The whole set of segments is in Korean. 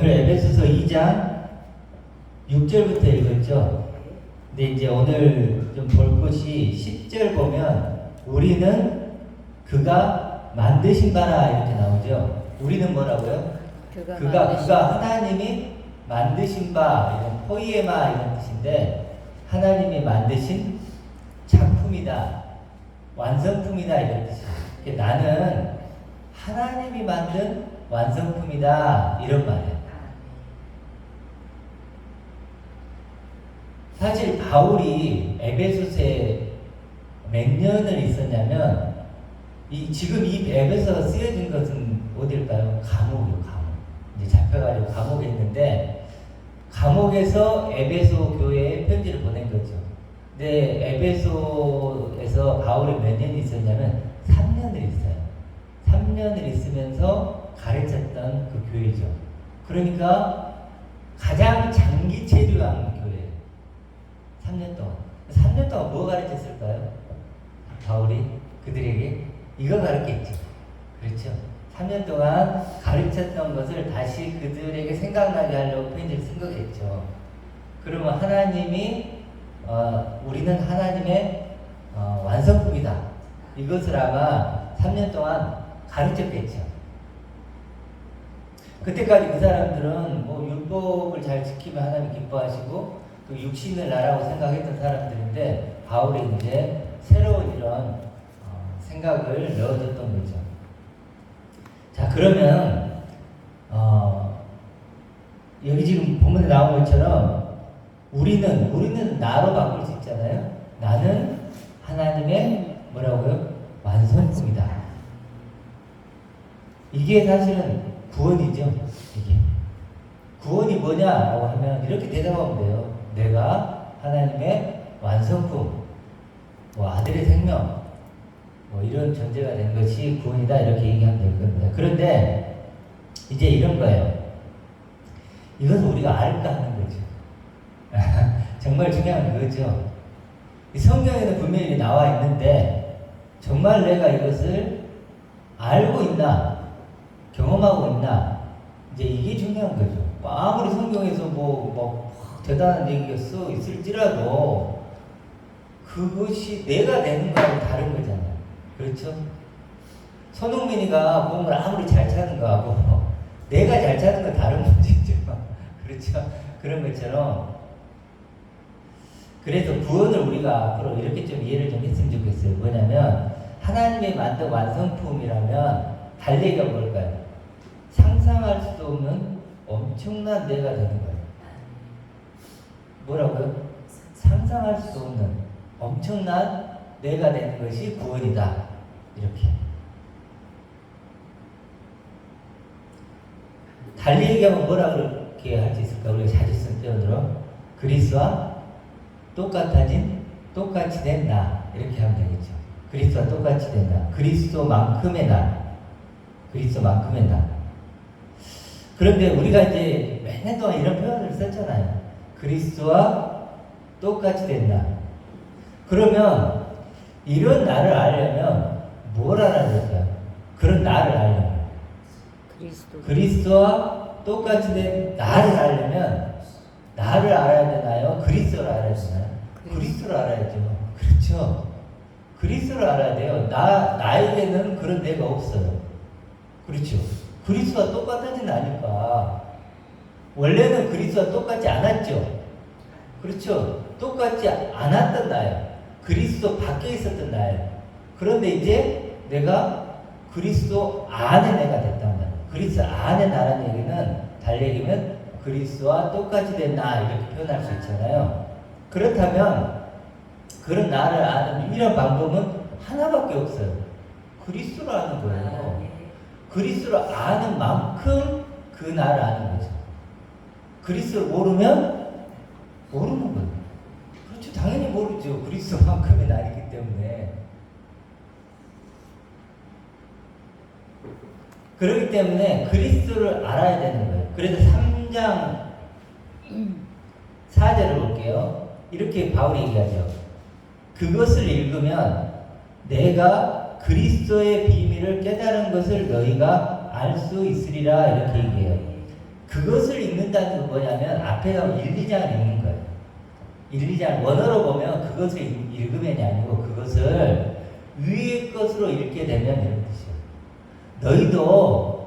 오늘 에베소서 2장 6절부터 읽었죠. 근데 이제 오늘 좀 볼 것이 10절 보면 우리는 그가 만드신 바라 이렇게 나오죠. 우리는 뭐라고요? 그가 하나님이 만드신 바, 이런 포이에마 이런 뜻인데 하나님이 만드신 작품이다, 완성품이다 이런 뜻이에요. 나는 하나님이 만든 완성품이다 이런 말이에요. 사실 바울이 에베소서에 몇 년을 있었냐면 지금 이 에베소서가 쓰여진 것은 어딜까요? 감옥이요. 감옥. 이제 잡혀가지고 감옥에 있는데 감옥에서 에베소 교회에 편지를 보낸 거죠. 근데 에베소에서 바울이 몇 년이 있었냐면 3년을 있어요. 3년을 있으면서 가르쳤던 그 교회죠. 그러니까 가장 장기 체류한 교회예요. 3년 동안. 3년 동안 뭐 가르쳤을까요? 바울이 그들에게 이거 가르쳤죠. 그렇죠. 3년 동안 가르쳤던 것을 다시 그들에게 생각나게 하려고 편지를 쓴 거겠죠. 그러면 하나님이 우리는 하나님의 완성품이다. 이것을 아마 3년 동안 가르쳤겠죠. 그때까지 그 사람들은 뭐 율법을 잘 지키면 하나님 기뻐하시고 또 육신을 나라고 생각했던 사람들인데 바울이 이제 새로운 이런 생각을 넣어줬던 거죠. 자, 그러면 여기 지금 본문에 나온 것처럼 우리는 나로 바꿀 수 있잖아요. 나는 하나님의 뭐라고요? 완성품이다. 이게 사실은 구원이죠. 이게 구원이 뭐냐라고 하면 이렇게 대답하면 돼요. 내가 하나님의 완성품, 뭐 아들의 생명, 뭐 이런 존재가 된 것이 구원이다 이렇게 얘기하면 될 겁니다. 그런데 이제 이런 거예요. 이것을 우리가 알까 하는 거죠. 정말 중요한 거죠. 이 성경에는 분명히 나와 있는데 정말 내가 이것을 알고 있나, 경험하고 있나, 이제 이게 중요한 거죠. 아무리 성경에서 뭐 대단한 얘기가 써 있을지라도 그것이 내가 되는 거하고 다른 거잖아요. 그렇죠? 손흥민이가 공을 아무리 잘 차는 거하고 내가 잘 차는 건 다른 문제죠. 그렇죠? 그런 것처럼 그래서 구원을 우리가 앞으로 이렇게 좀 이해를 좀 했으면 좋겠어요. 뭐냐면 하나님의 만든 완성품이라면 달래기가 뭘까요? 상상할 수도 없는 엄청난 내가 되는 거예요. 뭐라고요? 상상할 수도 없는 엄청난 내가 되는 것이 구원이다. 이렇게. 달리 얘기하면 뭐라 그렇게 할 수 있을까? 우리가 자주 쓴 표현으로 그리스도와 똑같이 된 나. 이렇게 하면 되겠죠. 그리스도와 똑같이 된 나. 그리스도만큼의 나. 그리스도만큼의 나. 그런데 우리가 이제 몇 년 동안 이런 표현을 썼잖아요. 그리스도와 똑같이 된 나. 그러면 이런 나를 알려면 뭘 알아야 될까요? 그런 나를 알려면 그리스도와 똑같이 된 나를 알려면 나를 알아야 되나요? 그리스도를 알아야 되나요? 그리스도를 알아야죠. 그렇죠? 그리스도를 알아야 돼요. 나에게는 그런 내가 없어요. 그렇죠? 그리스도와 똑같아진 나니까. 원래는 그리스도와 똑같지 않았죠. 그렇죠? 똑같지 않았던 나예요. 그리스도 밖에 있었던 나예요. 그런데 이제 내가 그리스도 안에 내가 됐단 말이에요. 그리스도 안에 나라는 얘기는 달래기면 그리스도와 똑같이 된 나 이렇게 표현할 수 있잖아요. 그렇다면 그런 나를 아는 유일한 방법은 하나밖에 없어요. 그리스도를 아는 거예요. 그리스도를 아는 만큼 그 나를 아는 거죠. 그리스도를 모르면 모르는 거예요. 그렇죠. 당연히 모르죠. 그리스도만큼의 나이기 때문에. 그렇기 때문에 그리스도를 알아야 되는 거예요. 그래서 3장 4절을 볼게요. 이렇게 바울이 얘기하죠. 그것을 읽으면 내가 그리스도의 비밀을 깨달은 것을 너희가 알 수 있으리라 이렇게 얘기해요. 그것을 읽는다는 건 뭐냐면 앞에 나온 1, 2장을 읽는 거예요. 1, 2장 원어로 보면 그것을 읽으면이 아니고 그것을 위의 것으로 읽게 되면 이런 뜻이에요.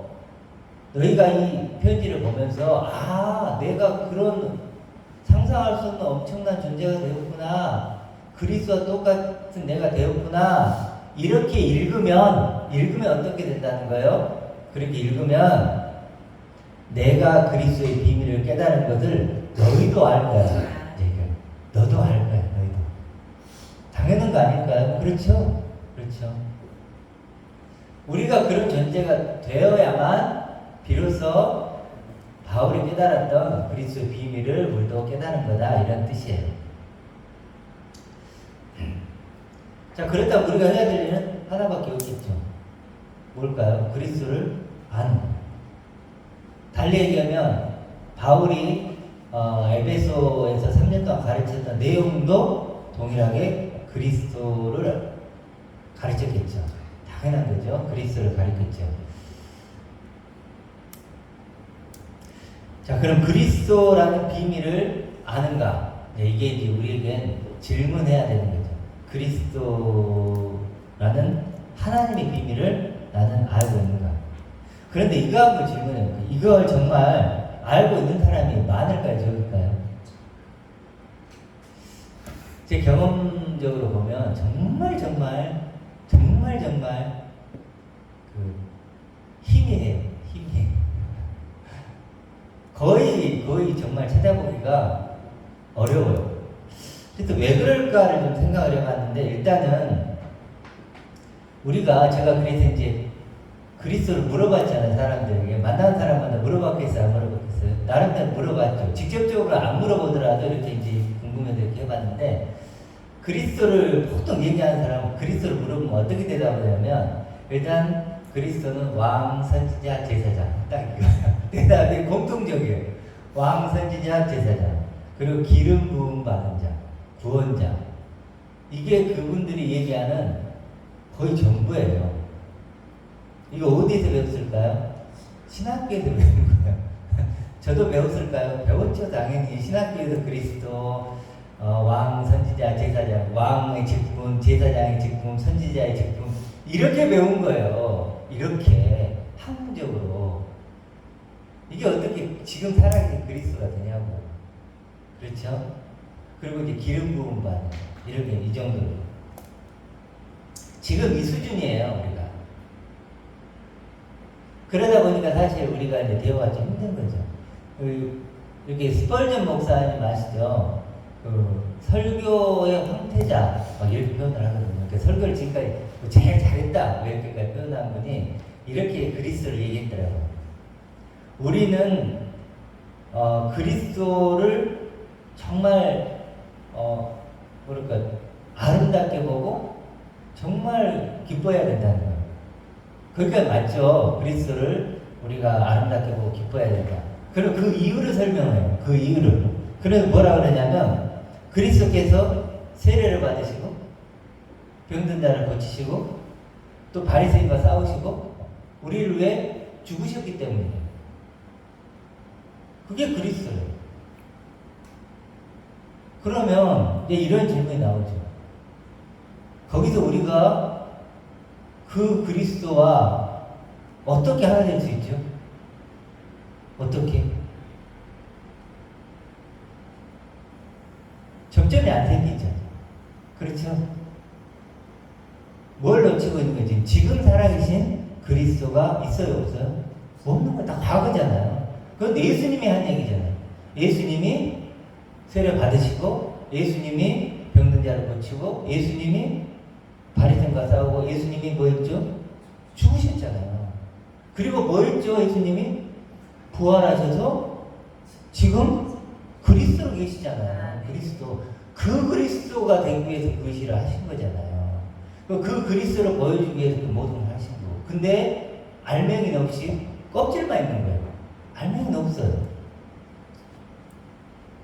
너희가 이 편지를 보면서 내가 그런 상상할 수 없는 엄청난 존재가 되었구나. 그리스도와 똑같은 내가 되었구나. 이렇게 읽으면 어떻게 된다는 거예요? 그렇게 읽으면 내가 그리스도의 비밀을 깨달은 것을 너희도 알 거야. 너도 알 거야. 너희도. 당연한 거 아닐까요? 그렇죠? 그렇죠. 우리가 그런 존재가 되어야만 비로소 바울이 깨달았던 그리스도의 비밀을 우리도 깨달은 거다. 이런 뜻이에요. 자, 그렇다면 우리가 해야 될 일은 하나밖에 없겠죠. 뭘까요? 그리스도를 아는 것. 달리 얘기하면 바울이 에베소에서 3년 동안 가르쳤던 내용도 동일하게 그리스도를 가르쳤겠죠. 당연한 거죠. 그리스도를 가르쳤죠. 자, 그럼 그리스도라는 비밀을 아는가? 이게 이제 우리에겐 질문해야 되는 거죠. 그리스도라는 하나님의 비밀을 나는 알고 있는가? 그런데 이거 한번 질문해볼게요. 이걸 정말 알고 있는 사람이 많을까요? 적을까요? 제 경험적으로 보면 정말 그 희미해요. 거의 정말 찾아보기가 어려워요. 그래서 왜 그럴까를 좀 생각을 해봤는데, 일단은 제가 그래서 이제 그리스도를 물어봤잖아요. 사람들에게. 만난 사람마다 물어봤겠어요? 안 물어봤겠어요? 나름대로 물어봤죠. 직접적으로 안 물어보더라도 이렇게 이제 궁금해서 이렇게 해봤는데, 그리스도를 보통 얘기하는 사람은 그리스도를 물어보면 어떻게 대답하냐면, 일단 그리스도는 왕, 선지자, 제사장. 딱 이거예요. 대답이 공통적이에요. 왕, 선지자, 제사장. 그리고 기름 부음 받은 자, 구원자. 이게 그분들이 얘기하는 거의 전부예요. 이거 어디에서 배웠을까요? 신학교에서 배운 거예요. 저도 배웠을까요? 배웠죠. 당연히 신학교에서 그리스도, 왕, 선지자, 제사장, 왕의 직분, 제사장의 직분, 선지자의 직분, 이렇게 배운 거예요. 이렇게 학문적으로. 이게 어떻게 지금 살아계신 그리스도가 되냐고. 그렇죠? 그리고 이제 기름 부음 받는, 이렇게 이 정도로. 지금 이 수준이에요, 우리가. 그러다 보니까 사실 우리가 이제 대화가 좀 힘든 거죠. 이렇게 스펄전 목사님 아시죠? 설교의 황태자, 이렇게 표현을 하거든요. 그러니까 설교를 지금까지 제일 잘했다, 이렇게까지 표현한 분이 이렇게 그리스도를 얘기했더라고요. 우리는, 그리스도를 정말, 아름답게 보고 정말 기뻐해야 된다는 거예요. 그러니까 맞죠. 그리스도를 우리가 아름답게 보고 기뻐해야 된다. 그리고 그 이유를 설명해요. 그 이유를. 그래서 뭐라 그러냐면, 그리스도께서 세례를 받으시고 병든 자를 고치시고 또 바리새인과 싸우시고 우리를 위해 죽으셨기 때문이에요. 그게 그리스도예요. 그러면 이제 이런 질문이 나오죠. 거기서 우리가 그 그리스도와 어떻게 하나 될 수 있죠? 어떻게? 접점이 안 생기죠. 그렇죠? 뭘 놓치고 있는 거지? 지금 살아계신 그리스도가 있어요, 없어요? 없는 건 다 과거잖아요. 그건 예수님이 한 얘기잖아요. 예수님이 세례 받으시고, 예수님이 병든 자를 고치고, 예수님이 바리새인과 싸우고, 예수님이 뭐 했죠? 죽으셨잖아요. 그리고 뭐 했죠? 예수님이 부활하셔서 지금 그리스도로 계시잖아요. 그리스도. 그 그리스도가 되기 위해서 그 일을 하신 거잖아요. 그 그리스도를 보여주기 위해서 그 모든 걸 하신 거고. 근데 알맹이는 없이 껍질만 있는 거예요. 알맹이는 없어요.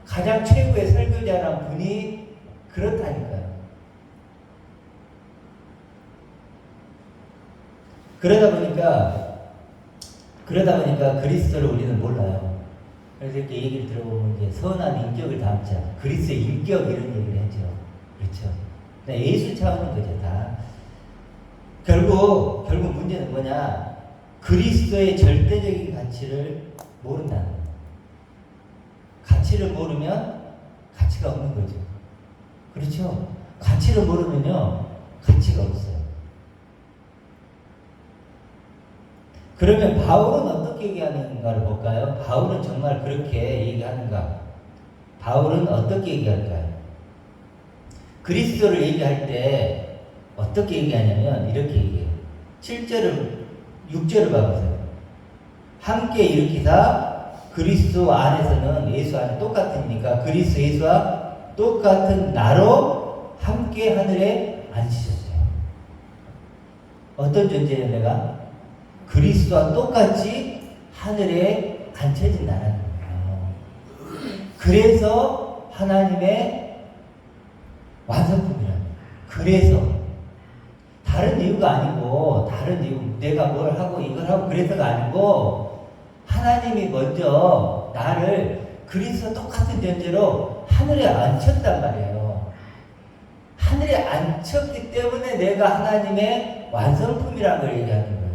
가장 최고의 설교자란 분이 그렇다니까요. 그러다 보니까 그리스도를 우리는 몰라요. 그래서 이렇게 얘기를 들어보면 이제 선한 인격을 담자. 그리스의 인격 이런 얘기를 하죠. 그렇죠. 예수 차원인 거죠, 다. 결국 문제는 뭐냐? 그리스도의 절대적인 가치를 모른다는 거예요. 가치를 모르면 가치가 없는 거죠. 그렇죠? 가치를 모르면요, 가치가 없어요. 그러면 바울은 어떻게 얘기하는가를 볼까요? 바울은 정말 그렇게 얘기하는가? 바울은 어떻게 얘기할까요? 그리스도를 얘기할 때 어떻게 얘기하냐면 이렇게 얘기해요. 7절을 6절을 봐보세요. 함께 일으키사 그리스도 안에서는 예수 안에 똑같으니까 그리스도 예수와 똑같은 나로 함께 하늘에 앉히셨어요. 어떤 존재예요, 내가? 그리스도와 똑같이 하늘에 앉혀진 나라는 거예요. 그래서 하나님의 완성품이라는 거예요. 그래서 다른 이유가 아니고 다른 이유 내가 뭘 하고 이걸 하고 그래서가 아니고 하나님이 먼저 나를 그리스도와 똑같은 존재로 하늘에 앉혔단 말이에요. 하늘에 앉혔기 때문에 내가 하나님의 완성품이라는 걸 얘기하는 거예요.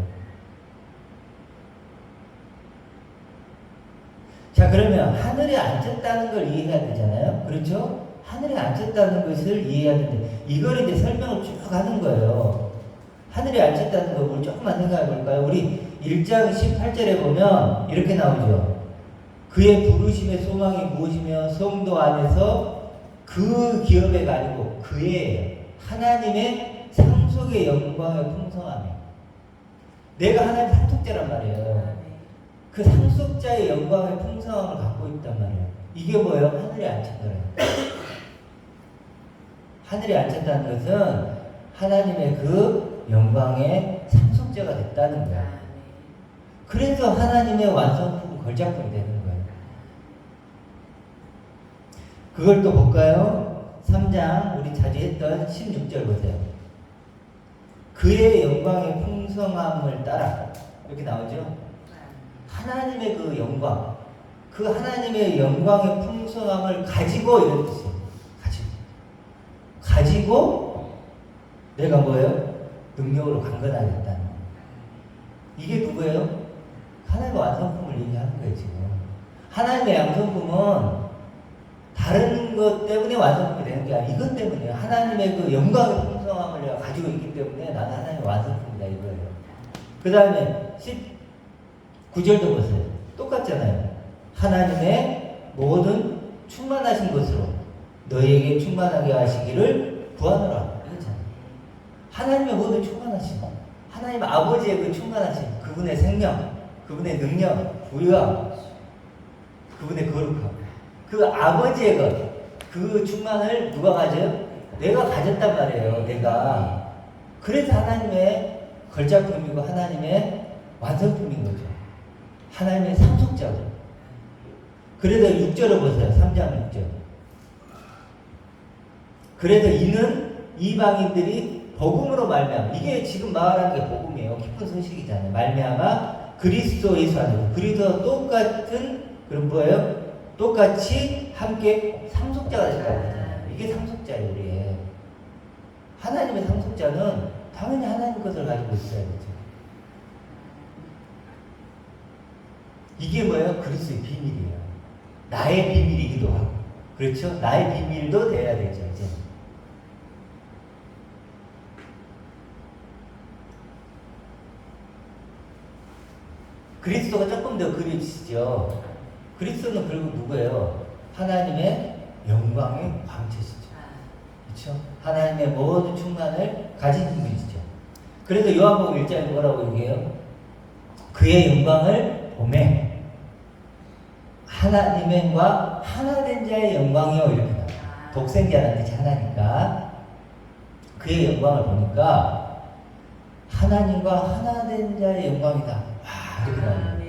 자, 그러면 하늘에 앉혔다는 걸 이해해야 되잖아요. 그렇죠? 하늘에 앉혔다는 것을 이해해야 되는데 이걸 이제 설명을 쭉 하는 거예요. 하늘에 앉혔다는 거 우리 조금만 생각해 볼까요? 우리 1장 18절에 보면 이렇게 나오죠. 그의 부르심의 소망이 무엇이며 성도 안에서 그 기업애가 아니고 그의 하나님의 상속의 영광의 풍성함이. 내가 하나님 상속자란 말이에요. 그 상속자의 영광의 풍성함을 갖고 있단 말이에요. 이게 뭐예요? 하늘에 앉힌 거예요. 하늘에 앉혔다는 것은 하나님의 그 영광의 상속자가 됐다는 거예요. 그래서 하나님의 완성품, 걸작품이 되는 거예요. 그걸 또 볼까요? 3장 우리 자주 했던 16절 보세요. 그의 영광의 풍성함을 따라 이렇게 나오죠. 하나님의 그 영광, 그 하나님의 영광의 풍성함을 가지고 이런 뜻이에요. 가지고 내가 뭐예요? 능력으로 강건하겠다는 거예요. 이게 누구예요? 하나님의 완성품을 얘기하는 거예요, 지금. 하나님의 완성품은 다른 것 때문에 완성품이 되는 게 아니라 이것 때문이에요. 하나님의 그 영광의 풍성함을 내가 가지고 있기 때문에 나는 하나님의 완성품이다, 이거예요. 그 다음에 19절도 보세요. 똑같잖아요. 하나님의 모든 충만하신 것으로 너희에게 충만하게 하시기를 구하노라. 이거잖아요. 하나님의 모든 충만하심. 하나님 아버지의 그 충만하심. 그분의 생명, 그분의 능력, 부유함, 그분의 거룩함. 그 아버지의 것, 그 충만을 누가 가져요? 내가 가졌단 말이에요. 내가. 그래서 하나님의 걸작품이고 하나님의 완성품인 거죠. 하나님의 상속자죠. 그래서 6절을 보세요. 3장 6절. 그래서 이는 이방인들이 복음으로 말미암아, 이게 지금 말하는 게 복음이에요. 기쁜 소식이잖아요. 말미암아 그리스도 예수 안에서 그리스도와 똑같은 그런 뭐예요? 똑같이 함께 상속자가 됐다고 하잖아요. 이게 상속자예요. 우리의 하나님의 상속자는 당연히 하나님 것을 가지고 있어야 되죠. 이게 뭐예요? 그리스도의 비밀이에요. 나의 비밀이기도 하고, 그렇죠? 나의 비밀도 돼야 되죠. 이제 그리스도가 조금 더 그려지죠. 그리스도는 결국 누구예요? 하나님의 영광의 광채시죠. 그렇죠? 하나님의 모든 충만을 가진 분이시죠. 그래서 요한복음 1장에 뭐라고 얘기해요? 그의 영광을 보매 하나님과 하나된 자의 영광이요, 이렇게 나와요. 독생자라는 뜻이 하나니까 그의 영광을 보니까 하나님과 하나된 자의 영광이다. 와, 이렇게 나와요.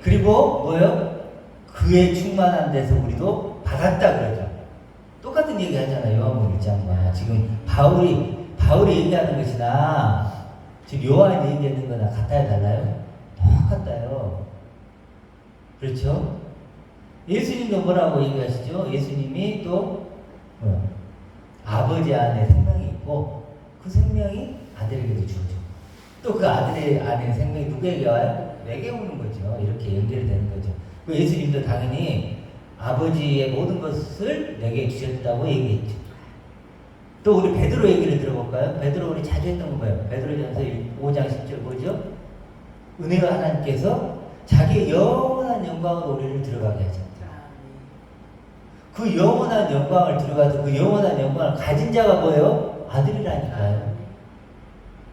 그리고 뭐예요? 그의 충만한 데서 우리도 받았다 그러죠. 똑같은 얘기 하잖아요. 요한복음 1장과 지금 바울이 얘기하는 것이나 지금 요한이 얘기하는 거나 같아요, 달라요? 똑같아요. 그렇죠? 예수님도 뭐라고 얘기하시죠? 예수님이 또 아버지 안에 생명이 있고 그 생명이 아들에게도 주어져. 또 그 아들의 안에 생명이 누구에게 와요? 내게 오는 거죠. 이렇게 연결되는 거죠. 그 예수님도 당연히 아버지의 모든 것을 내게 주셨다고 얘기했죠. 또 우리 베드로 얘기를 들어볼까요? 베드로 우리 자주 했던 거 뭐예요? 베드로전서 5장 10절 뭐죠? 은혜가 하나님께서 자기의 영원한 영광으로 우리를 들어가게 하셨다. 그 영원한 영광을 들어가서 그 영원한 영광을 가진 자가 뭐예요? 아들이라니까요.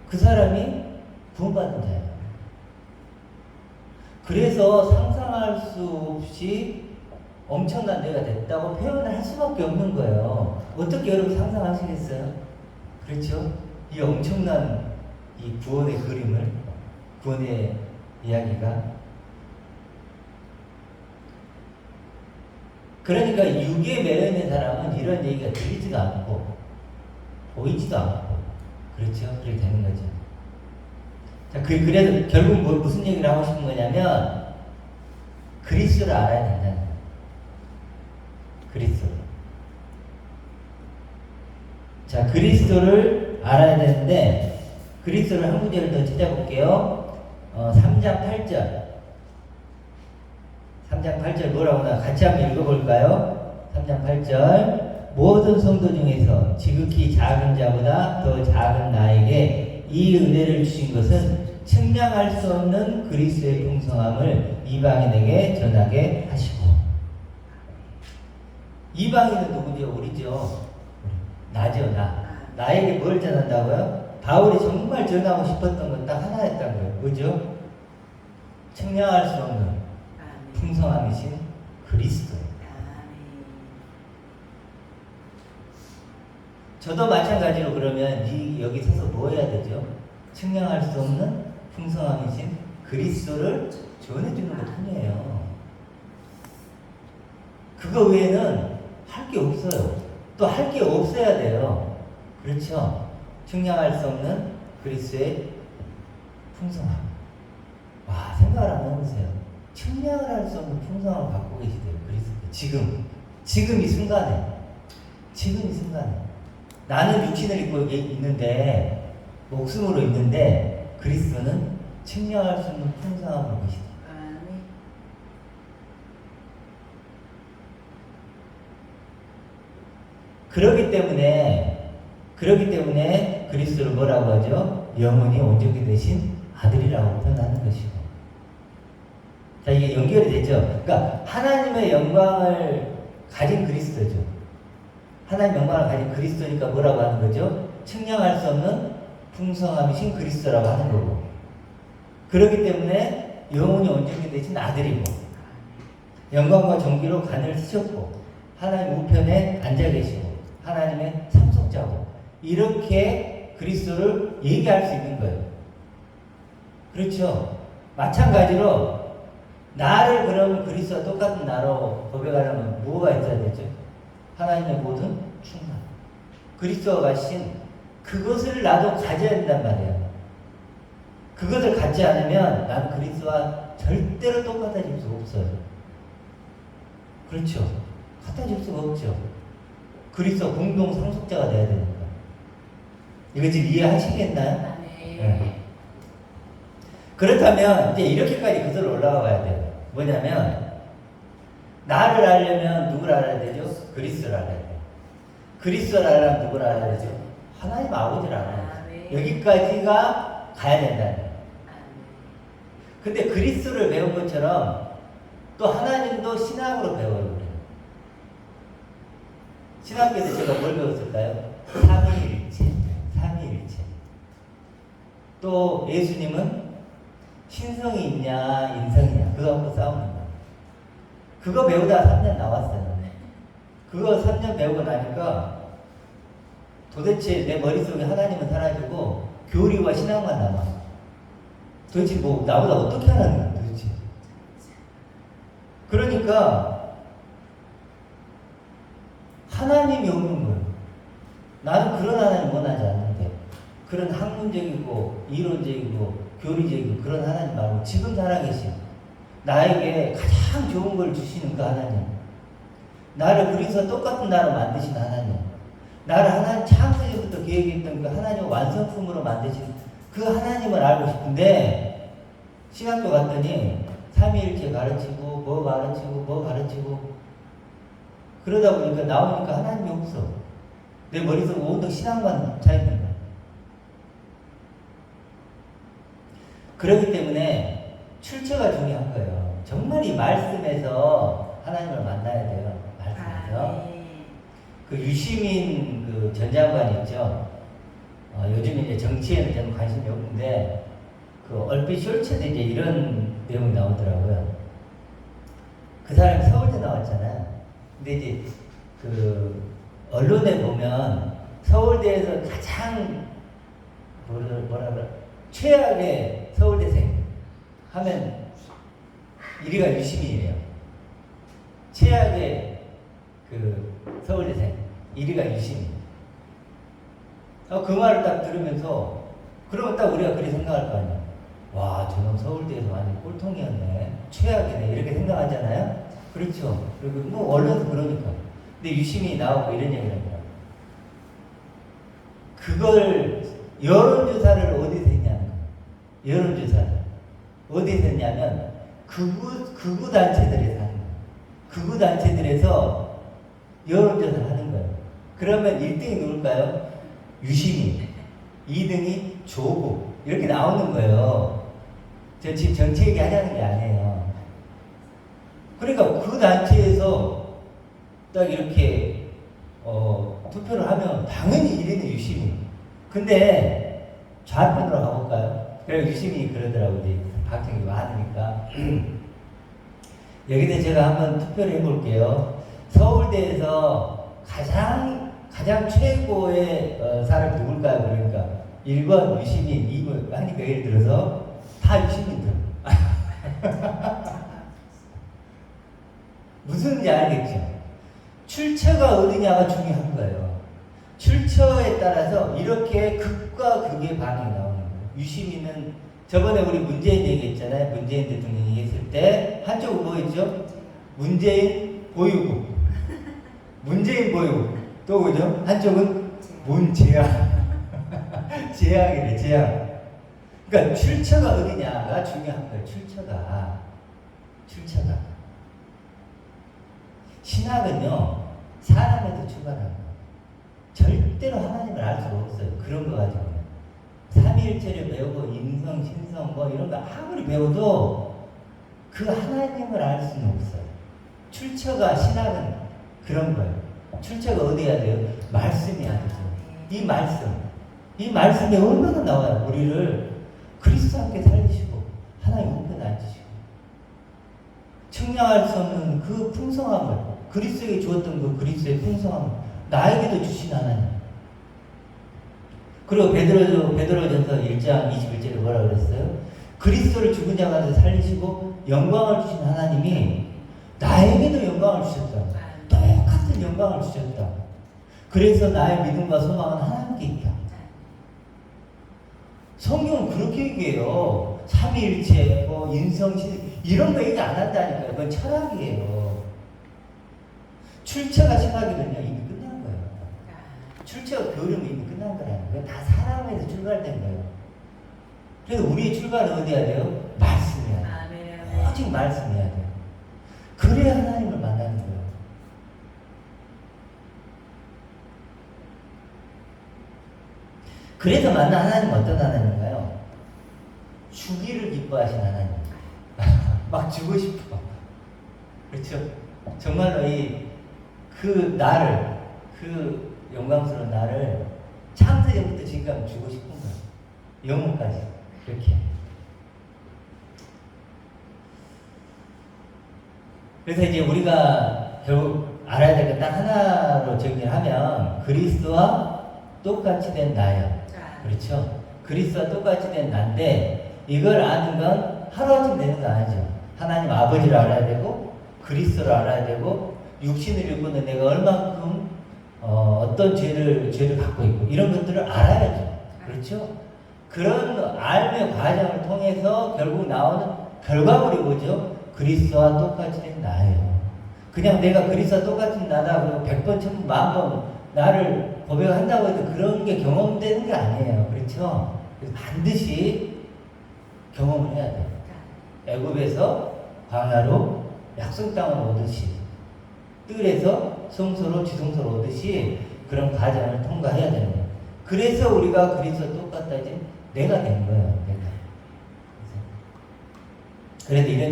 그 사람이 구원받은 자예요. 그래서 상상할 수 없이 엄청난 데가 됐다고 표현을 할 수밖에 없는 거예요. 어떻게 여러분 상상하시겠어요? 그렇죠? 이 엄청난 이 구원의 그림을, 구원의 이야기가. 그러니까 육에 매여 있는 사람은 이런 얘기가 들리지도 않고 보이지도 않고 그렇죠? 그렇게 되는 거죠. 자, 그래서 결국 무슨 얘기를 하고 싶은 거냐면 그리스도를 알아야 된다는 거예요. 그리스도. 자, 그리스도를 알아야 되는데 그리스도를 한 구절을 더 찾아볼게요. 3장 8절. 3장 8절 뭐라고 나 같이 한번 읽어볼까요? 3장 8절. 모든 성도 중에서 지극히 작은 자보다 더 작은 나에게 이 은혜를 주신 것은 측량할 수 없는 그리스도의 풍성함을 이방인에게 전하게 하시고. 이방인은 누구죠? 우리죠. 나죠, 나. 나에게 뭘 전한다고요? 바울이 정말 전하고 싶었던 건 딱 하나였던 거예요. 뭐죠? 측량할 수 없는 풍성함이신 그리스도. 저도 마찬가지로 그러면 여기 서서 뭐 해야 되죠? 측량할 수 없는 풍성함이신 그리스도를 전해주는 것 뿐이에요. 그거 외에는 할 게 없어요. 또 할 게 없어야 돼요. 그렇죠? 측량할 수 없는 그리스도의 풍성함. 와, 생각을 한번 해보세요. 측량을 할 수 없는 풍성함을 갖고 계시대요. 그리스도. 지금 이 순간에. 나는 육신을 입고 있는데, 목숨으로 있는데, 그리스도는 측량할 수 없는 풍성함을 계시대요. 그렇기 때문에 그리스도를 뭐라고 하죠? 영원히 온전히 되신 아들이라고 표현하는 것이고. 자, 이게 연결이 되죠? 그러니까 하나님의 영광을 가진 그리스도죠. 하나님의 영광을 가진 그리스도니까 뭐라고 하는 거죠? 측량할 수 없는 풍성함이신 그리스도라고 하는 거고. 그렇기 때문에 영원히 온전히 되신 아들이고, 영광과 존귀로 간을 쓰셨고, 하나님 우편에 앉아 계시고, 하나님의 참속자고, 이렇게 그리스도를 얘기할 수 있는 거예요. 그렇죠? 마찬가지로 나를 그럼 그리스도와 똑같은 나로 고백하려면 뭐가 있어야 되죠? 하나님의 모든 충만. 그리스도가 가신 그것을 나도 가져야 된단 말이에요. 그것을 갖지 않으면 난 그리스도와 절대로 똑같아질 수가 없어요. 그렇죠? 같아질 수가 없죠. 그리스도 공동 상속자가 돼야 되니까. 이거 지금 이해하시겠나요? 네. 그렇다면 이제 이렇게까지 그대로 올라가 봐야 돼요. 뭐냐면 나를 알려면 누구를 알아야 되죠? 그리스도를 알아야 돼요. 그리스도를 알려면 누구를 알아야 되죠? 하나님 아버지를 알아야 돼요. 여기까지가 가야 된다는 거예요. 근데 그리스도를 배운 것처럼 또 하나님도 신학으로 배워요. 그래요. 신학교에서 제가 뭘 배웠을까요? 삼위일체. 또 예수님은 신성이 있냐 인성이냐 그거 갖고 싸우는 거예요. 그거 배우다 3년 나왔어요. 그거 3년 배우고 나니까 도대체 내 머릿속에 하나님은 사라지고 교리와 신앙만 남아. 도대체 뭐 나보다 어떻게 하는 거야 도대체. 그러니까 하나님이 없는 거예요. 나는 그런 하나님 원하지 않는데, 그런 학문적이고 이론적이고 교리적이고 그런 하나님 말고 지금 살아계신 나에게 가장 좋은 걸 주시는 그 하나님. 나를 그리스도와 똑같은 나로 만드신 하나님. 나를 하나님 창세전부터 계획했던 그 하나님의 완성품으로 만드신 그 하나님을 알고 싶은데 신학교 갔더니 삼위일체 가르치고 뭐 가르치고 뭐 가르치고 그러다 보니까 나오니까 하나님이 없어. 내 머릿속에 온통 신앙만 차 있는 거야. 그렇기 때문에 출처가 중요한 거예요. 정말 이 말씀에서 하나님을 만나야 돼요. 말씀에서. 그 유시민 그 전 장관 있죠. 요즘 이제 정치에는 저는 관심이 없는데 그 얼핏 쇼츠에 이제 이런 내용이 나오더라고요. 그 사람이 서울대 나왔잖아요. 근데 이제 그 언론에 보면 서울대에서 가장 뭐라 그래 최악의 서울대생 하면 1위가 유시민이에요. 최악의 그 서울대생 1위가 유시민. 그 말을 딱 들으면서 그러면 딱 우리가 그렇게 생각할 거 아니야. 와, 저놈 서울대에서 완전 꼴통이었네. 최악이네. 이렇게 생각하잖아요. 그렇죠. 그리고 뭐 언론도 그러니까. 근데 유시민이 나오고 이런 얘기를 합니다. 그걸 여론조사를 어디서 했냐는 거예요. 여론조사를 어디서 했냐면 극우 단체들에서 하는 거예요. 극우 단체들에서 여론조사를 하는 거예요. 그러면 1등이 누굴까요? 유시민, 2등이 조국 이렇게 나오는 거예요. 저 지금 정치 얘기 하자는 게 아니에요. 그러니까 그 단체에서 딱 이렇게 투표를 하면 당연히 1위는 유시민. 근데 좌편으로 가볼까요? 그래서 유시민이 그러더라고요. 이제 박정희 많으니까. 여기다 제가 한번 투표를 해볼게요. 서울대에서 가장 최고의 사람 누굴까요? 그러니까 1번 유시민, 2번 하니까 예를 들어서 다 유시민들. 무슨지 알겠죠? 출처가 어디냐가 중요한 거예요. 출처에 따라서 이렇게 극과 극의 반응이 나오는 거예요. 유시민은 저번에 우리 문재인 얘기했잖아요. 문재인 대통령이 했을 때 한쪽은 뭐였죠? 문재인 보유국. 문재인 보유국. 또 그죠? 한쪽은 문재양. 재앙이래, 재앙. 그러니까 출처가 어디냐가 중요한 거예요. 출처가. 신학은요, 사람에서 출발하는 거예요. 절대로 하나님을 알 수가 없어요. 그런 거 가지고는. 삼위일체를 배우고 인성, 신성 뭐 이런 거 아무리 배워도 그 하나님을 알 수는 없어요. 출처가 신학은 그런 거예요. 출처가 어디야 돼요? 말씀이야 되죠. 이 말씀이 얼마나 나와요. 우리를 그리스도와 함께 살리시고 하나님 우편에 앉으시고 측량할 수 없는 그 풍성함을 그리스도에게 주었던 그 그리스도의 풍성함을 나에게도 주신 하나님. 그리고 베드로전서 1장 21절에 뭐라 그랬어요? 그리스도를 죽은 자 가운데 살리시고 영광을 주신 하나님이 나에게도 영광을 주셨다. 똑같은 영광을 주셨다. 그래서 나의 믿음과 소망은 하나님께 있다. 성경은 그렇게 얘기해요. 삼위일체, 뭐 인성신 이런 거 얘기 안 한다니까요. 그건 철학이에요. 출처가 신학이면요 이미 끝난 거예요. 출처가 교류면 이미 끝난 거라는 거예요. 다 사람에서 출발된 거예요. 그래서 우리의 출발은 어디야 돼요? 말씀이야 돼요. 오직 말씀이야 돼요. 그래야 하나님을 만나는 거예요. 그래서 만난 하나님은 어떤 하나님인가요? 주기를 기뻐하신 하나님. 막 주고 싶어. 그렇죠? 정말로 그 나를, 그 영광스러운 나를 창세전부터 지금까지 주고 싶은 거예요. 영혼까지. 그렇게. 그래서 이제 우리가 결국 알아야 될 것 딱 하나로 정리를 하면 그리스도와 똑같이 된 나예요. 그렇죠? 그리스도와 똑같이 된 나인데 이걸 아는 건 하루아침에 되는 거 아니죠. 하나님 아버지를 알아야 되고 그리스도를 알아야 되고 육신을 입고 있는 내가 얼만큼 어떤 죄를 갖고 있고 이런 것들을 알아야죠. 그렇죠? 그런 알의 과정을 통해서 결국 나오는 결과물이 뭐죠? 그리스도와 똑같이 된 나예요. 그냥 내가 그리스도와 똑같은 나다 그리고 100번, 1000번, 10,000번 나를 고백한다고 해도 그런 게 경험되는 게 아니에요. 그렇죠? 그래서 반드시 경험을 해야 돼요. 애굽에서 광야로 약속 땅을 오듯이 뜰에서 성소로 지성소로 오듯이 그런 과정을 통과해야 되는 거예요. 그래서 우리가 그리스도 똑같다 이제 내가 된 거예요. 내가. 그래도 이런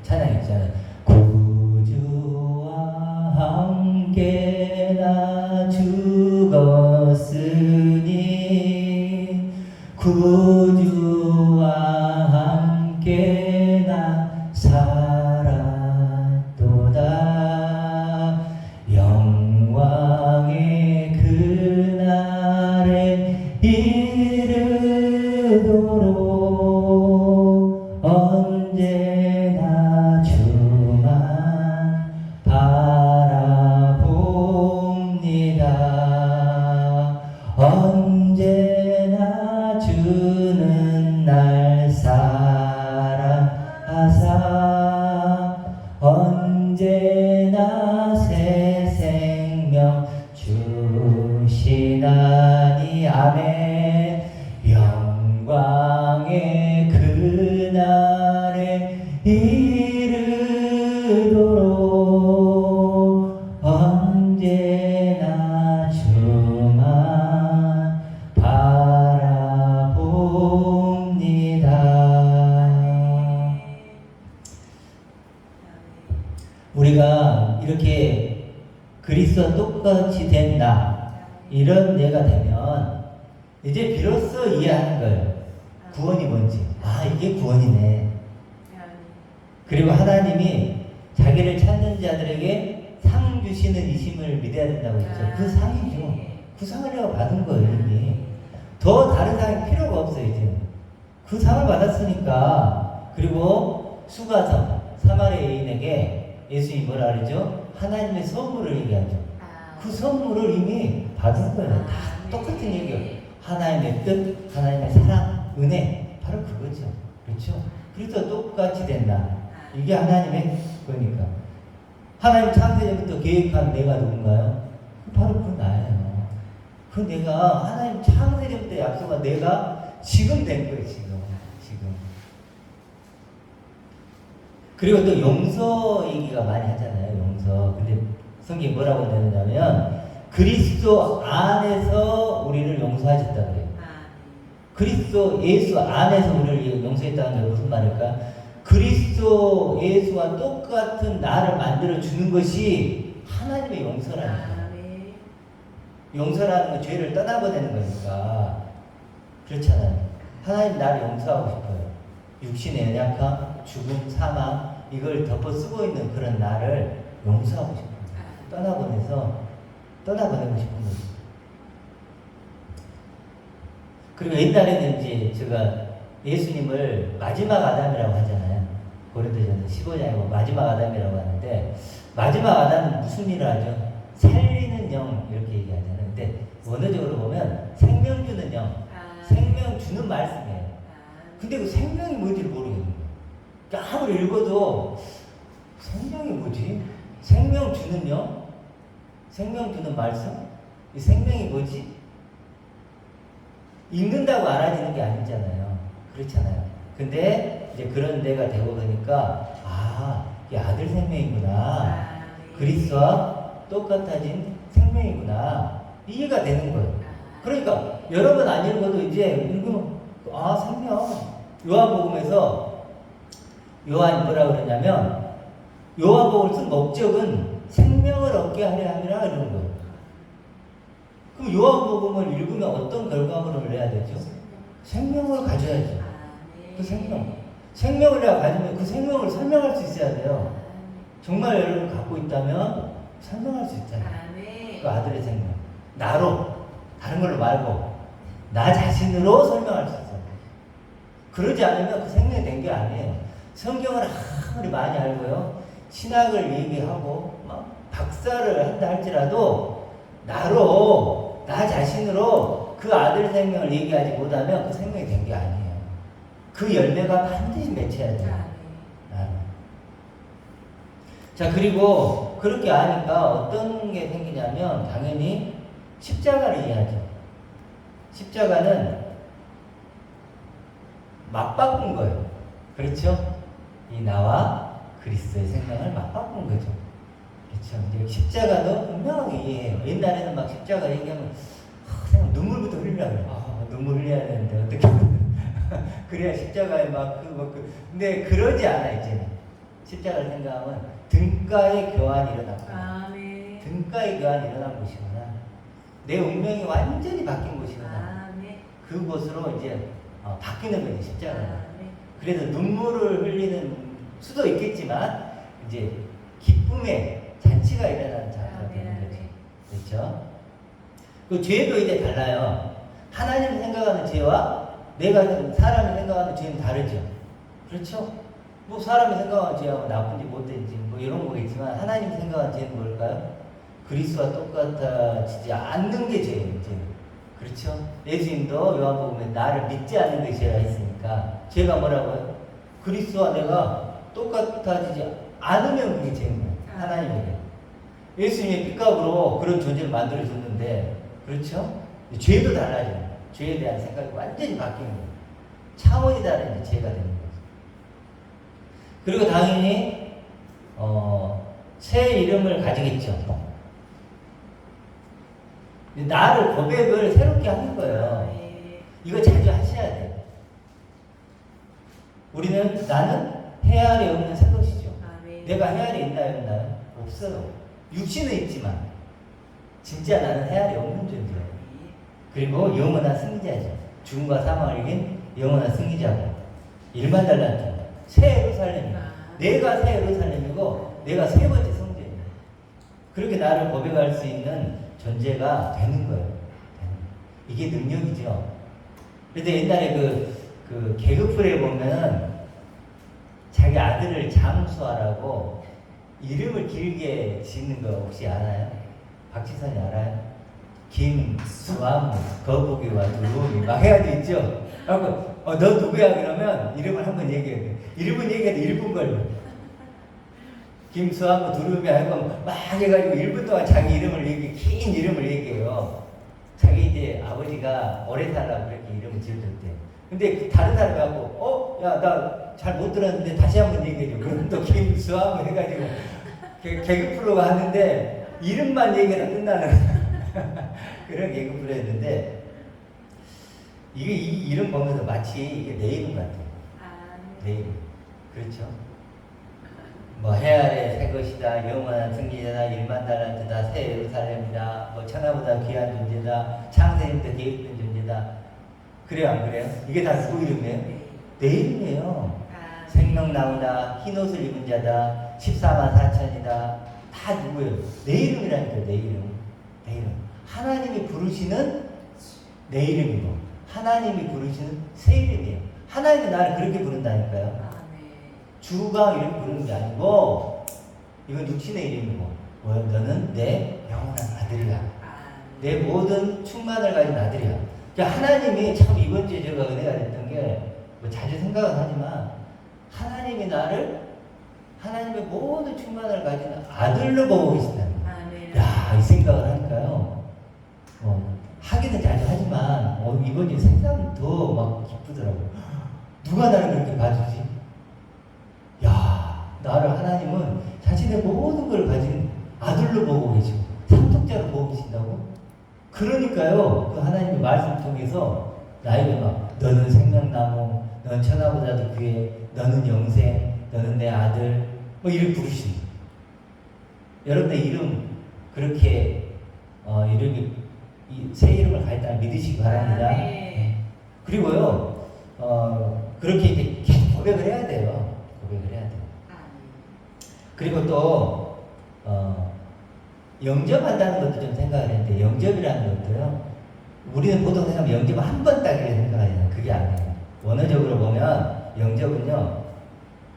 찬양 있잖아요. 구주와 함께 나 죽었으니 구주와 함께 나 살았도다. 영광의 그날에 이르도록 언제나 주만 바라봅니다. 언제나 주는 날 사랑하사 언제나 새 생명 주시나니 아멘. 영광의 그날에 이르도록 언제나 주만 바라봅니다. 우리가 이렇게 그리스도와 똑같이 된 나, 이런 내가 되면 이제 비로소 이해하는 거예요. 구원이 뭔지. 아, 이게 구원이네. 그리고 하나님이 자기를 찾는 자들에게 상 주시는 이심을 믿어야 된다고 했죠. 그 상이죠. 그 상을 내가 받은 거예요, 이미. 더 다른 상이 필요가 없어요, 이제. 그 상을 받았으니까. 그리고 수가성, 사마리아 여인에게 예수님이 뭐라 그러죠? 하나님의 선물을 얘기하죠. 그 선물을 이미 받은 거예요. 다 똑같은 얘기예요. 하나님의 뜻, 하나님의 사랑, 은혜. 바로 그거죠. 그렇죠? 그래서 똑같이 된다. 이게 하나님의 거니까. 하나님 창세전부터 계획한 내가 누군가요? 바로 그 나예요. 그 내가 하나님 창세전부터 약속한 내가 지금 된 거예요. 지금. 그리고 또 용서 얘기가 많이 하잖아요. 용서. 근데 성경이 뭐라고 내느냐면 그리스도 안에서 우리를 용서하셨다 그래요. 그리스도 예수 안에서 우리를 용서했다는 게 무슨 말일까? 그리스도 예수와 똑같은 나를 만들어 주는 것이 하나님의 용서라는 거예요. 용서라는 건 죄를 떠나보내는 거니까. 그렇잖아요. 하나님 나를 용서하고 싶어요. 육신의 연약함, 죽음, 사망 이걸 덮어 쓰고 있는 그런 나를 용서하고 싶어요. 떠나보내고 싶은 거죠. 그리고 옛날에는 이제 제가 예수님을 마지막 아담이라고 하잖아요. 고린도전서 15장에 마지막 아담이라고 하는데 마지막 아담은 무슨 일을 하죠? 살리는 영 이렇게 얘기하잖아요. 근데 원어적으로 보면 생명 주는 영, 생명 주는 말씀이에요. 근데 그 생명이 뭔지를 모르겠는 거예요. 그러니까 아무리 읽어도 생명이 뭐지? 생명 주는 영? 생명 주는 말씀? 이 생명이 뭐지? 읽는다고 알아지는 게 아니잖아요. 그렇잖아요. 근데 이제 그런 데가 되고 보니까 아, 이게 아들 생명이구나. 그리스도와 똑같아진 생명이구나. 이해가 되는 거예요. 그러니까 여러 번 안 읽어도 이제 읽으면 아, 생명. 요한복음에서 요한이 뭐라 그러냐면 요한복음을 쓴 목적은 생명을 얻게 하려 함이라 이러는 거예요. 그럼 요한복음을 읽으면 어떤 결과물을 내야 되죠? 생명을 가져야죠. 그 생명을 내가 가지면 그 생명을 설명할 수 있어야 돼요. 정말 여러분 갖고 있다면 설명할 수 있잖아요. 그 아들의 생명. 나로, 다른 걸로 말고 나 자신으로 설명할 수 있어요. 그러지 않으면 그 생명이 된 게 아니에요. 성경을 아무리 많이 알고요, 신학을 얘기하고 막 박사를 한다 할지라도 나로, 나 자신으로 그 아들 생명을 얘기하지 못하면 그 생명이 된 게 아니에요. 그 열매가 반드시 맺혀야 돼요. 나로. 자, 그리고 그렇게 아니까 어떤 게 생기냐면 당연히 십자가를 이해하죠. 십자가는 맞바꾼 거예요. 그렇죠? 이 나와 그리스도의 생명을 맞바꾼 거죠. 그렇죠? 이제 십자가도 분명하게 이해해요. 옛날에는 막 십자가 얘기하면 생각 눈물부터 흘리려고 해요. 눈물 흘려야 되는데 어떻게 그래야 십자가에 근데 그러지 않아. 이제는 십자가를 생각하면 등가의 교환이 일어났구나. 네. 등가의 교환이 일어난 곳이구나. 내 운명이 완전히 바뀐 곳이구나. 네. 그곳으로 이제 바뀌는 거지, 십자가는. 네. 그래서 눈물을 흘리는 수도 있겠지만 이제 기쁨의 잔치가 일어나는 자가 되는 거죠. 그렇죠? 그 죄도 이제 달라요. 하나님 생각하는 죄와 내가 사람이 생각하는 죄는 다르죠. 그렇죠? 뭐 사람이 생각하는 죄하고 나쁜지 못된지 뭐 이런 거겠지만 하나님 생각하는 죄는 뭘까요? 그리스도와 똑같아지지 않는 게 죄예요. 죄는. 그렇죠? 예수님도 요한복음에 나를 믿지 않는 게 죄라 했으니까 죄가 뭐라고요? 그리스도와 내가 똑같아지지 않으면 그게 죄인 거예요. 하나님에게. 예수님의 핏값으로 그런 존재를 만들어줬는데 그렇죠? 죄도 달라져요. 죄에 대한 생각이 완전히 바뀌는 거예요. 차원이 다른 죄가 되는 거죠. 그리고 당연히 새 이름을 가지겠죠. 나를 고백을 새롭게 하는 거예요. 이거 자주 하셔야 돼요. 나는 헤아리 없는 새 것이죠. 내가 헤아리 있나요, 없나요? 없어요. 육신은 있지만 진짜 나는 헤아리 없는 존재예요. 그리고 영원한 승리자죠. 죽음과 사망을 이긴 영원한 승리자고 1만 달란트 새 예루살렘이에요. 내가 새 예루살렘이고 내가 세 번째 성전이에요. 그렇게 나를 고백할 수 있는 존재가 되는 거예요. 이게 능력이죠. 그런데 옛날에 그 개그풀에 보면 자기 아들을 장수하라고 이름을 길게 짓는 거 혹시 알아요? 박지선이 알아요? 김수암, 거북이와 두루미 막 해가지고 있죠? 그래서 너 누구야? 그러면 이름을 한번 얘기해야 돼. 이름은 얘기해도 1분 걸려. 김수암, 두루미 하고 막 해가지고 1분 동안 자기 이름을 긴 이름을 얘기해요. 자기 이제 아버지가 오래 살라고 그렇게 이름을 지어줬대. 근데 다른 사람이 하고 야, 나 잘 못 들었는데 다시 한번 얘기해줘. 그럼 또 김수암 해가지고 개그 프로가 하는데 이름만 얘기해서 끝나는 그런 개그 프로였는데 이게 이 이름 보면서 마치 이게 내 이름 같아요. 내 이름. 그렇죠? 뭐 해아래 새 것이다, 영원한 승리자다, 1만 달란트다, 새 예루살렘이다, 뭐 천하보다 귀한 존재다, 창세부터 계획된 존재다. 그래요, 안 그래요? 이게 다 누구 이름이에요? 내 이름이에요. 생명나무다, 흰옷을 입은 자다, 14만 4천이다. 다 누구예요? 내 이름이라니까요, 내 이름. 내 이름. 하나님이 부르시는 내 이름이고, 하나님이 부르시는 새 이름이에요. 하나님이 나를 그렇게 부른다니까요. 주가 이렇게 부르는 게 아니고, 이건 육신의 이름이고, 너는 내 영원한 아들이야. 내 모든 충만을 가진 아들이야. 그러니까 하나님이 참 이번 주에 제가 은혜가 됐던 게, 뭐 자주 생각은 하지만, 하나님이 나를 하나님의 모든 충만을 가진 아들로 보고 계신다는 거예요. 야, 이 생각을 하니까요. 하기는 자주 하지만 이번 주에 생각이 더 막 기쁘더라고요. 누가 나를 그렇게 봐주지? 야, 나를 하나님은 자신의 모든 걸 가진 아들로 보고 계시고 상속자로 보고 계신다고? 그러니까요. 그 하나님의 말씀 통해서 나에게 막 너는 생명나무, 너는 천하보다도 귀해, 너는 영생, 너는 내 아들, 뭐 이렇게 부르시는 거예요. 여러분들 이름 그렇게 이름이 새 이름을 가졌다는 믿으시기 바랍니다. 네. 그리고요 그렇게 이제 계속 고백을 해야 돼요. 고백을 해야 돼요. 그리고 또 영접한다는 것도 좀 생각을 했는데 영접이라는 것도요. 우리는 보통 생각하면 영접은 한 번 따기를 생각하잖아요. 그게 아니에요. 원어적으로 보면 영접은요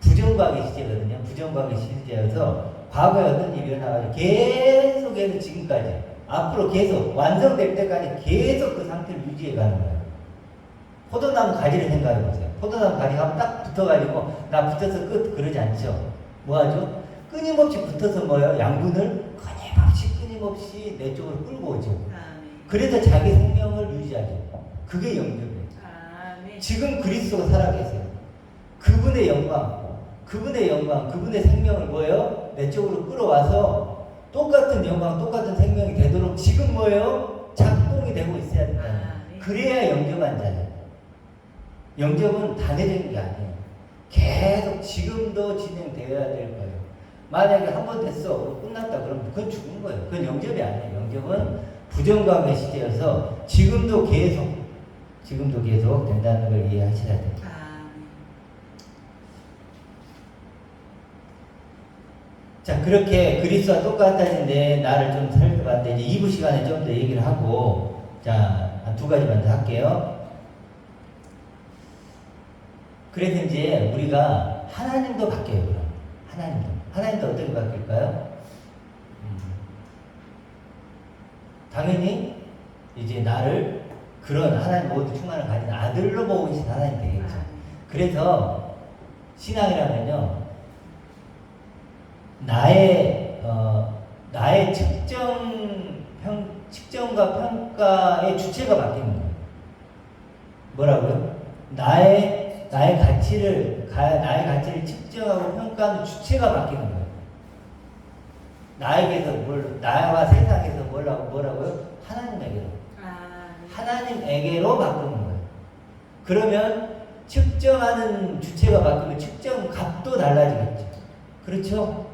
부정과학의 시제거든요. 부정과학의 시제여서 과거에 어떤 일이 일어나가지고 계속해서 지금까지 앞으로 계속 완성될 때까지 계속 그 상태를 유지해 가는 거예요. 포도나무 가지를 생각해 보세요. 포도나무 가지가 딱 붙어가지고 나 붙어서 끝 그러지 않죠. 뭐 하죠? 끊임없이 붙어서 뭐예요? 양분을 끊임없이 내 쪽으로 끌고 오죠. 그래서 자기 생명을 유지하죠. 그게 영접이에요. 지금 그리스도가 살아계세요. 그분의 영광, 그분의 생명을 뭐예요? 내 쪽으로 끌어와서 똑같은 영광, 똑같은 생명이 되도록 지금 뭐예요? 작동이 되고 있어야 된다. 그래야 영접한 자예요. 영접은 단회적인 게 아니에요. 계속 지금도 진행되어야 될 거예요. 만약에 한 번 됐어, 끝났다 그러면 그건 죽은 거예요. 그건 영접이 아니에요. 영접은 부정과의 시대여서 지금도 계속 된다는 걸 이해하셔야 돼요. 자, 그렇게 그리스도와 똑같다는데 나를 좀 살펴봤는데 이제 2부 시간에 좀 더 얘기를 하고, 자, 한 2가지만 더 할게요. 그래서 이제 우리가 하나님도 바뀌어요. 그럼 하나님도 어떻게 바뀔까요? 당연히 이제 나를 그런 하나님 모두 충만을 가진 아들로 보고 계신 하나님 되겠죠. 그래서 신앙이라면요, 나의 측정과 평가의 주체가 바뀌는 거예요. 뭐라고요? 나의 가치를 측정하고 평가하는 주체가 바뀌는 거예요. 나와 세상에서 뭐라고요? 하나님에게로 바꾸는 거예요. 그러면 측정하는 주체가 바뀌면 측정 값도 달라지겠죠. 그렇죠?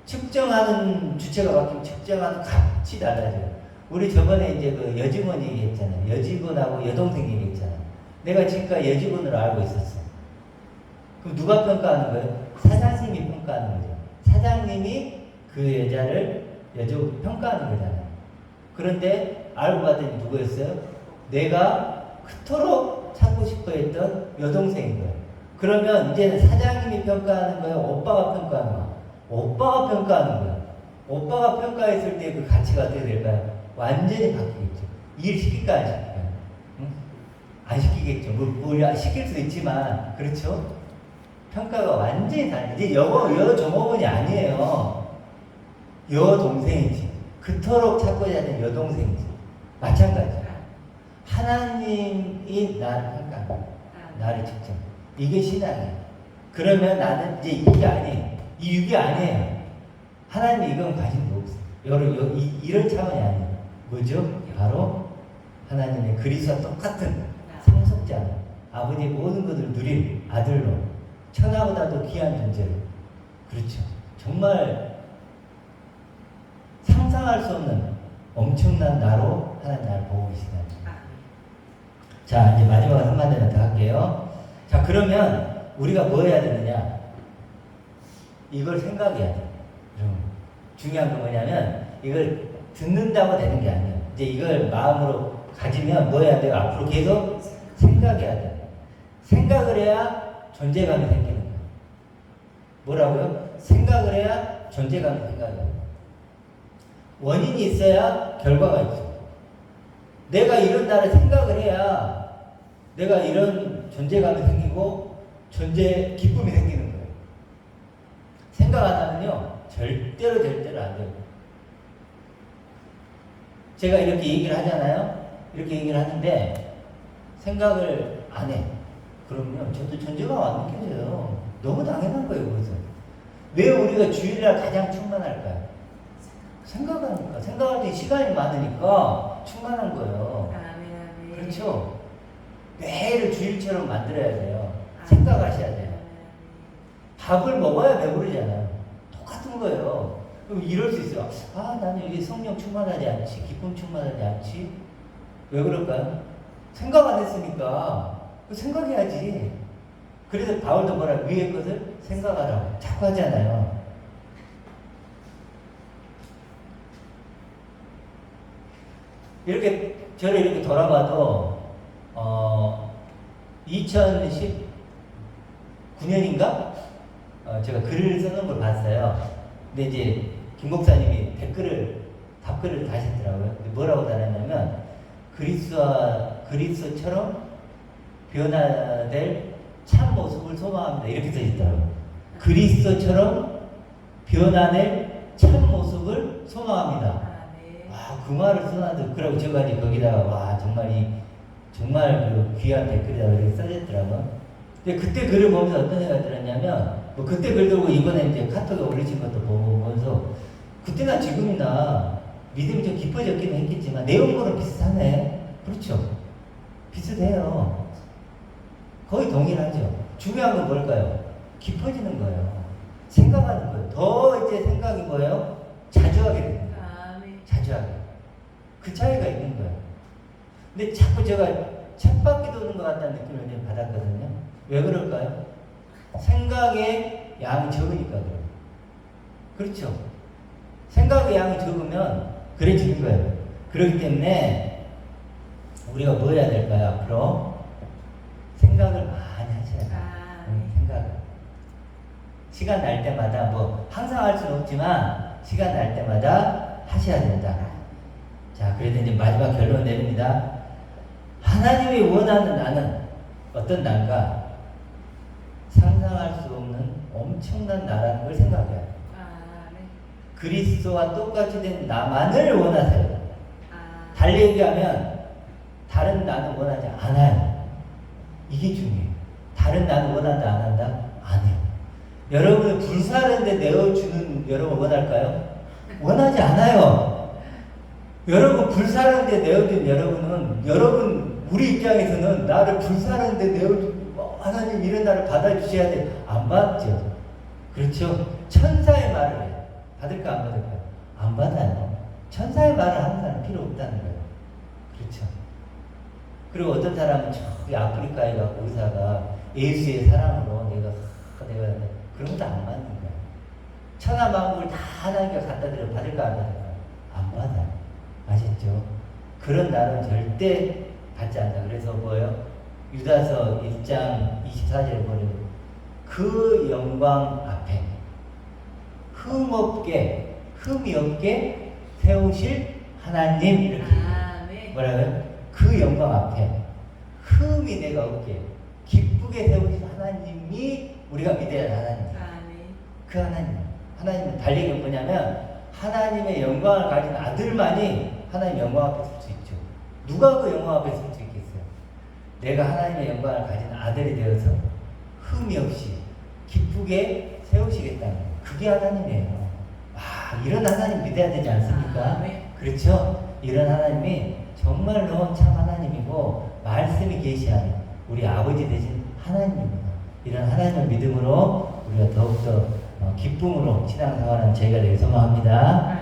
측정하는 주체가 바뀌면 측정하는 값이 달라져요. 우리 저번에 이제 그 여직원 얘기했잖아요. 여직원하고 여동생 얘기했잖아요. 내가 지금까지 여직원으로 알고 있었어. 그럼 누가 평가하는 거예요? 사장님이 평가하는 거죠. 사장님이 그 여자를 평가하는 거잖아요. 그런데 알고 봤더니 누구였어요? 내가 그토록 찾고 싶어 했던 여동생인 거예요. 그러면 이제는 사장님이 평가하는 거예요? 오빠가 평가하는 거예요? 오빠가 평가하는 거예요. 오빠가 평가했을 때 그 가치가 어떻게 될까요? 완전히 바뀌겠죠. 일 시킬까 안 시킬까요? 응? 안 시키겠죠. 뭘 시킬 수도 있지만, 그렇죠? 평가가 완전히 다르죠. 이제 여 종업원이 아니에요. 여동생이지. 그토록 찾고자 하는 여동생이지. 마찬가지야. 하나님이 나를 평가합니다. 나를 직접. 이게 신앙이에요. 그러면 나는 이제 이게 아니에요. 이 육이 아니에요. 하나님이 이건 관심도 없어요. 이런 차원이 아니에요. 뭐죠? 바로 하나님의 그리스도와 똑같은 상속자, 아버지의 모든 것을 누릴 아들로, 천하보다도 귀한 존재로. 그렇죠. 정말 상상할 수 없는 엄청난 나로 하나님 나를 보고 계시다. 자, 이제 마지막으로 한마디만 더 할게요. 자, 그러면 우리가 뭐 해야 되느냐? 이걸 생각해야 돼요. 중요한 건 뭐냐면 이걸 듣는다고 되는 게 아니에요. 이제 이걸 마음으로 가지면 뭐 해야 돼요? 앞으로 계속 생각해야 돼요. 생각을 해야 존재감이 생기는 거예요. 뭐라고요? 생각을 해야 존재감이 생겨요. 원인이 있어야 결과가 있죠. 내가 이런다는 생각을 해야 내가 이런 존재감이 생기고 기쁨이 생기는 거예요. 생각 안 하면요, 절대로 안 돼요. 제가 이렇게 얘기를 하잖아요. 이렇게 얘기를 하는데 생각을 안 해. 그러면요, 저도 존재감 안 느껴져요. 너무 당연한 거예요, 그것은. 왜 우리가 주일날 가장 충만할까요? 생각하니까. 생각할 때 시간이 많으니까 충만한 거예요. 그렇죠? 매일을 주일처럼 만들어야 돼요. 생각하셔야 돼요. 밥을 먹어야 배부르잖아요. 똑같은 거예요. 그럼 이럴 수 있어요. 나는 이게 성령 충만하지 않지, 기쁨 충만하지 않지. 왜 그럴까요? 생각 안 했으니까 생각해야지. 그래서 바울도 뭐라, 위의 것을 생각하라고 자꾸 하잖아요. 이렇게 저를 이렇게 돌아봐도 2019년인가 제가 글을 쓰는 걸 봤어요. 근데 이제 김 목사님이 답글을 다셨더라고요. 근데 뭐라고 달았냐면 그리스도처럼 변화될 참 모습을 소망합니다. 이렇게 써있더라고요. 그리스도처럼 변화될 참 모습을 소망합니다. 아, 네. 그 말을 써놔도 그러고 제가 이제 거기다가 정말 그 귀한 댓글이다 이렇게 써졌더라고요. 근데 그때 글을 보면서 어떤 생각이 들었냐면 그때 글 들고 이번에 이제 카톡에 올리신 것도 보면서 그때나 지금이나 믿음이 좀 깊어졌기는 했겠지만 내용물은 비슷하네. 그렇죠? 비슷해요. 거의 동일하죠. 중요한 건 뭘까요? 깊어지는 거예요. 생각하는 거예요. 더 이제 생각이 뭐예요? 자주 하게 됩니다. 아, 네. 자주 하게. 그 차이가 있는 거예요. 근데 자꾸 제가 쳇바퀴 도는 것 같다는 느낌을 좀 받았거든요. 왜 그럴까요? 생각의 양이 적으니까 그래요. 그렇죠? 생각의 양이 적으면 그래지는 거예요. 그렇기 때문에 우리가 뭐 해야 될까요? 앞으로 생각을 많이 하셔야 돼요. 아, 네. 생각을. 시간 날 때마다 항상 할 수는 없지만 시간 날 때마다 하셔야 된다. 자, 그래도 이제 마지막 결론 내립니다. 하나님이 원하는 나는 어떤 나인가? 상상할 수 없는 엄청난 나라는 걸 생각해야 해요. 아, 네. 그리스도와 똑같이 된 나만을 원하세요. 아, 달리 얘기하면 다른 나는 원하지 않아요. 이게 중요해요. 다른 나는 원한다 안 한다? 안 해요. 여러분을 불사르는 데 내어주는 여러분 원할까요? 원하지 않아요. 여러분 불사르는 데 내어준 여러분 우리 입장에서는 나를 불사르는 데 내어준 하나님 이런 나를 받아주셔야 돼. 안 받죠. 그렇죠? 천사의 말을 해요. 받을까 안 받을까요? 안 받아요. 천사의 말을 하는 사람은 필요 없다는 거예요. 그렇죠? 그리고 어떤 사람은 저기 아프리카에 가고 의사가 예수의 사랑으로 내가 그런 것도 안 받는 거예요. 천하만국을 다 하나님께 갖다 드려 받을까 안 받을까요? 안 받아요. 아셨죠? 그런 나는 절대 받지 않는다. 그래서 뭐예요? 유다서 1장 24절에 보면 그 영광 앞에 흠이 없게 세우실 하나님 이렇게 아, 네. 뭐라고요? 그 영광 앞에 흠이 내가 없게 기쁘게 세우실 하나님이 우리가 믿어야 하는 하나님. 아, 네. 그 하나님은 달리기 뭐냐면 하나님의 영광을 가진 아들만이 하나님의 영광 앞에 설 수 있죠. 누가 그 영광 앞에 설 수 있겠어요? 내가 하나님의 영광을 가진 아들이 되어서 흠이 없이 기쁘게 세우시겠다는 거예요. 그게 하나님이에요. 이런 하나님 믿어야 되지 않습니까? 아, 네. 그렇죠? 이런 하나님이 정말로 참 하나님이고 말씀이 계시한 우리 아버지 되신 하나님입니다. 이런 하나님을 믿음으로 우리가 더욱더 기쁨으로 신앙생활하는 저희가 되길 소망합니다.